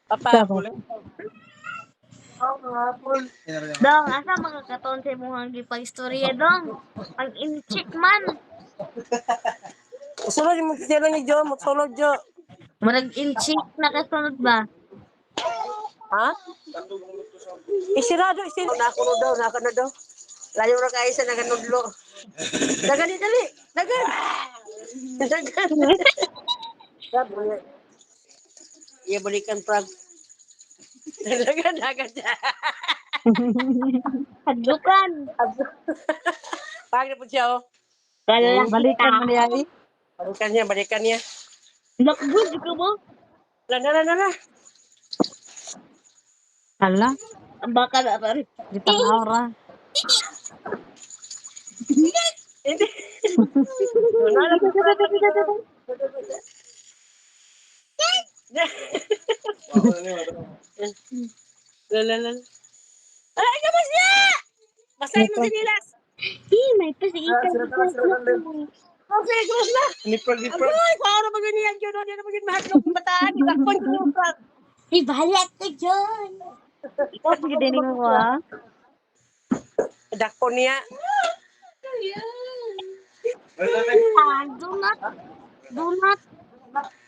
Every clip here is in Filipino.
Papa. Dong, asa makakaton sa imong gipag-istorya dong? Ang inchik man. Sulod mo sila ni Jo, sulod Jo. Murag inchik nakasunod ba? Ha? Isirado. Nakuno daw, nakano daw. Layo ra kayo sa naganudlo. Dagan di dali. Dagan. Dagan. Sabi. Iya balikan prag. Dagan. Hadlukan. Pag na po siya oh. Kala Balikan mo niya eh. Balikan niya. Nakbud ka mo? Lana. Hala, Baka na rin. di pang-aura. Hindi. Lala. Ay, kamas niya! Basahin mo sinilas! May pasiikan. Okay, close na! Nipag. Ay, paano ba ganyan yun? Hindi na maging mahatlog ng bataan. Ibakon ko yung prag. Ibalat ka dyan. Ikaw, sige din mo ah. Dakpo niya.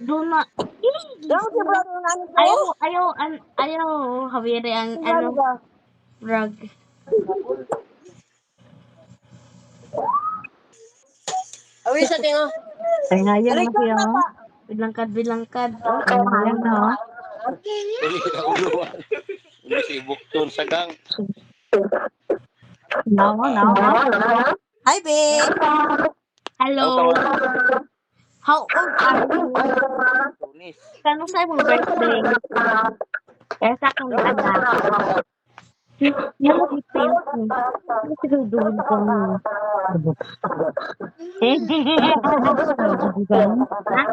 Do not. Daw, di ba yung ano ko? Ayaw, Javier, ang rug. Awi sa tingo. Ay, ngayon mo siya. Bilangkad. Ay, ngayon no. Si Bukton sa gang. No. Hi, babe. Hello. How old are you? Tunis. Kano sa imong birthday? Kaya sa akong anak. Yan ang ipin ko. Ano sigurduhin ko mo? Ha?